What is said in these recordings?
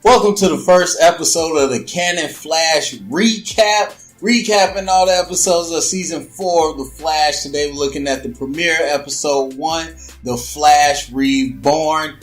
Welcome to the first episode of the Canon Flash recap. Recapping all the episodes of season 4 of The Flash. Today we're looking at the premiere episode 1, The Flash Reborn.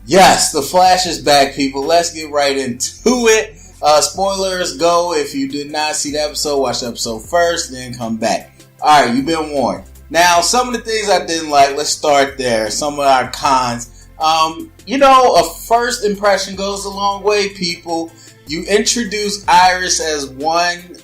Yes, The Flash is back, people. Let's get right into it. Spoilers go. If you did not see the episode, watch the episode first, then come back. Alright, you've been warned. Now, some of the things I didn't like, let's start there. Some of our cons. A first impression goes a long way, people. You introduce Iris as one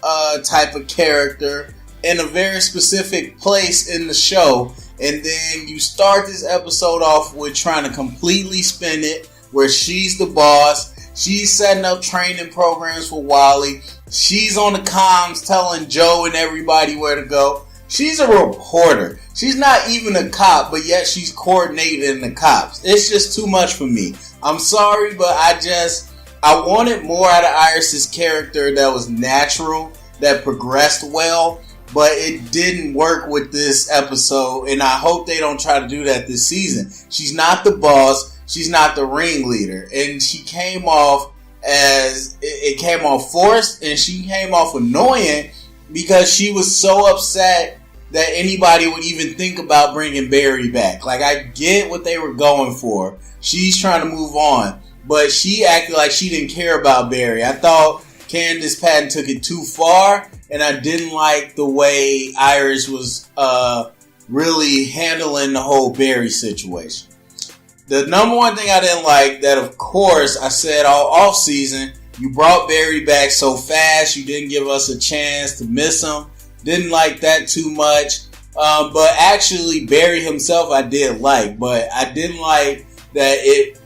type of character in a very specific place in the show, and then you start this episode off with trying to completely spin it, where she's the boss. She's setting up training programs for Wally. She's on the comms telling Joe and everybody where to go. She's a reporter. She's not even a cop, but yet she's coordinating the cops. It's just too much for me. I'm sorry, but I wanted more out of Iris's character that was natural, that progressed well, but it didn't work with this episode, and I hope they don't try to do that this season. She's not the boss. She's not the ringleader, and she came off forced, and she came off annoying because she was so upset that anybody would even think about bringing Barry back. Like, I get what they were going for. She's trying to move on, but she acted like she didn't care about Barry. I thought Candace Patton took it too far, and I didn't like the way Iris was really handling the whole Barry situation. The number one thing I didn't like, that of course I said all off season, you brought Barry back so fast, you didn't give us a chance to miss him. Didn't like that too much. But actually, Barry himself I did like. But I didn't like that it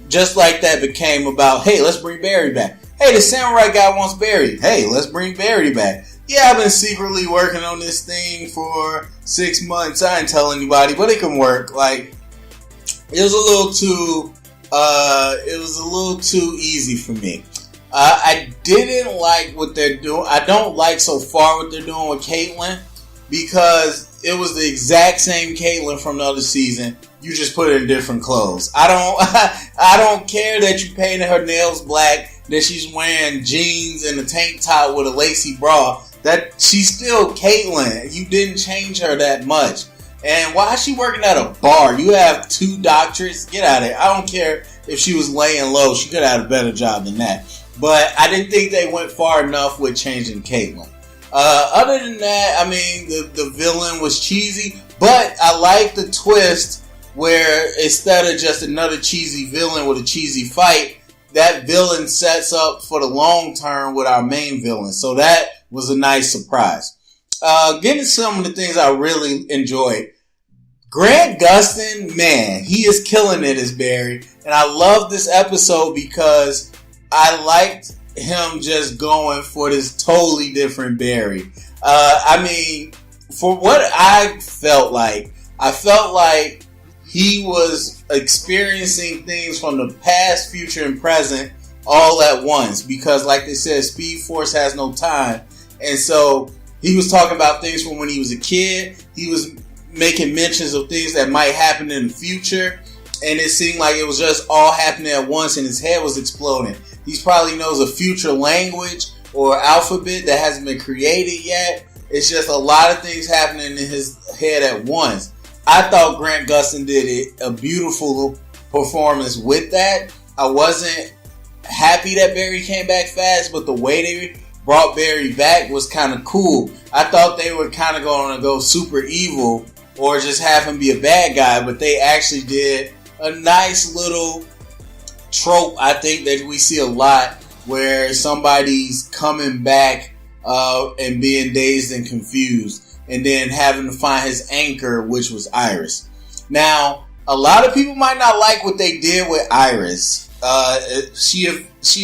just like that became about, hey, let's bring Barry back. Hey, the samurai guy wants Barry. Hey, let's bring Barry back. Yeah, I've been secretly working on this thing for 6 months. I ain't telling anybody, but it can work. Like, it was a little too easy for me. I didn't like what they're doing. I don't like so far what they're doing with Caitlyn, because it was the exact same Caitlyn from the other season. You just put her in different clothes. I don't care that you painted her nails black, that she's wearing jeans and a tank top with a lacy bra. That she's still Caitlyn. You didn't change her that much. And why is she working at a bar? You have 2 doctorates. Get out of here. I don't care if she was laying low. She could have had a better job than that. But I didn't think they went far enough with changing Caitlyn. Other than that, I mean, the villain was cheesy. But I like the twist where instead of just another cheesy villain with a cheesy fight, that villain sets up for the long term with our main villain. So that was a nice surprise. Getting some of the things I really enjoyed. Grant Gustin, man, he is killing it as Barry. And I love this episode because I liked him just going for this totally different Barry. For what I felt like he was experiencing things from the past, future, and present all at once. Because like they said, Speed Force has no time. And so he was talking about things from when he was a kid. He was making mentions of things that might happen in the future. And it seemed like it was just all happening at once and his head was exploding. He probably knows a future language or alphabet that hasn't been created yet. It's just a lot of things happening in his head at once. I thought Grant Gustin did a beautiful performance with that. I wasn't happy that Barry came back fast, but the way they brought Barry back was kind of cool. I thought they were kind of going to go super evil or just have him be a bad guy, but they actually did a nice little trope, I think, that we see a lot, where somebody's coming back and being dazed and confused, and then having to find his anchor, which was Iris. Now, a lot of people might not like what they did with Iris. She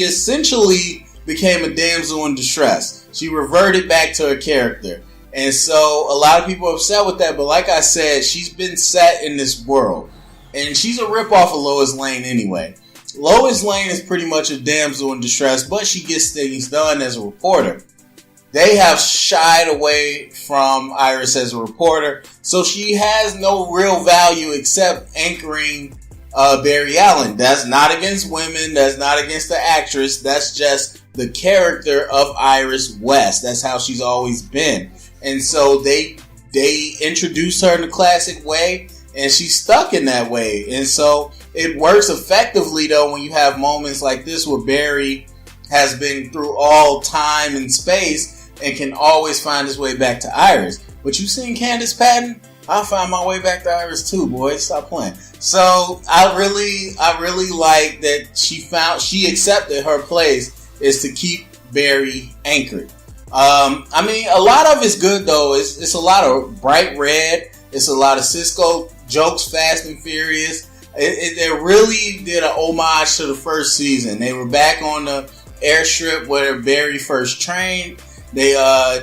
essentially became a damsel in distress. She reverted back to her character. And so a lot of people are upset with that, but like I said, she's been set in this world. And she's a ripoff of Lois Lane anyway. Lois Lane is pretty much a damsel in distress, but she gets things done as a reporter. They have shied away from Iris as a reporter, so she has no real value except anchoring Barry Allen. That's not against women. That's not against the actress. That's just the character of Iris West. That's how she's always been. And so they introduced her in the classic way, and she's stuck in that way. And so it works effectively, though, when you have moments like this where Barry has been through all time and space and can always find his way back to Iris. But you seen Candace Patton? I'll find my way back to Iris too, boy. Stop playing. So I really like that she accepted her place is to keep Barry anchored. I mean, a lot of it's good though. It's a lot of bright red. It's a lot of Cisco jokes, Fast and Furious. They really did an homage to the first season. They were back on the airstrip where Barry first trained. They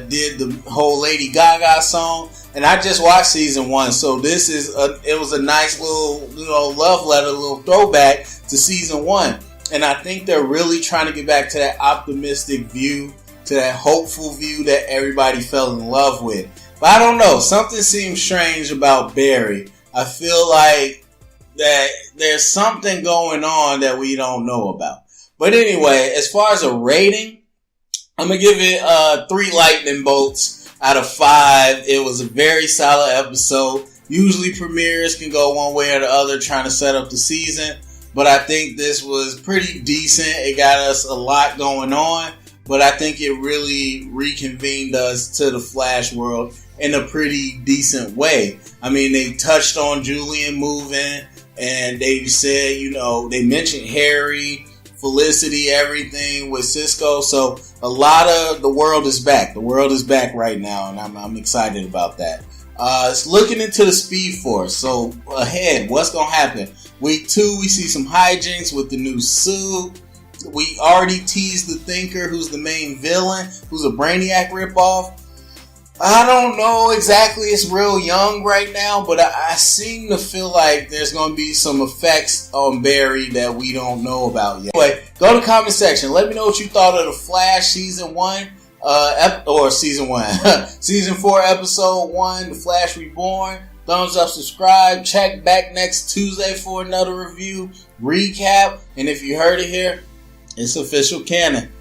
did the whole Lady Gaga song, and I just watched season 1, so it was a nice little love letter, little throwback to season 1. And I think they're really trying to get back to that optimistic view, to that hopeful view that everybody fell in love with. But I don't know, something seems strange about Barry. I feel like that there's something going on that we don't know about. But anyway, as far as a rating, I'm going to give it 3 lightning bolts out of 5. It was a very solid episode. Usually premieres can go one way or the other trying to set up the season. But I think this was pretty decent. It got us a lot going on. But I think it really reconvened us to the Flash world in a pretty decent way. I mean, they touched on Julian moving. And they said, they mentioned Harry, Felicity, everything with Cisco. So a lot of the world is back. The world is back right now, and I'm excited about that. It's looking into the Speed Force. So ahead, what's going to happen? Week 2, we see some hijinks with the new suit. We already teased the Thinker, who's the main villain, who's a Brainiac ripoff. I don't know exactly. It's real young right now, but I seem to feel like there's going to be some effects on Barry that we don't know about yet. Anyway, go to the comment section. Let me know what you thought of The Flash Season 1, Season 4, Episode 1, The Flash Reborn. Thumbs up, subscribe. Check back next Tuesday for another review, recap. And if you heard it here, it's official canon.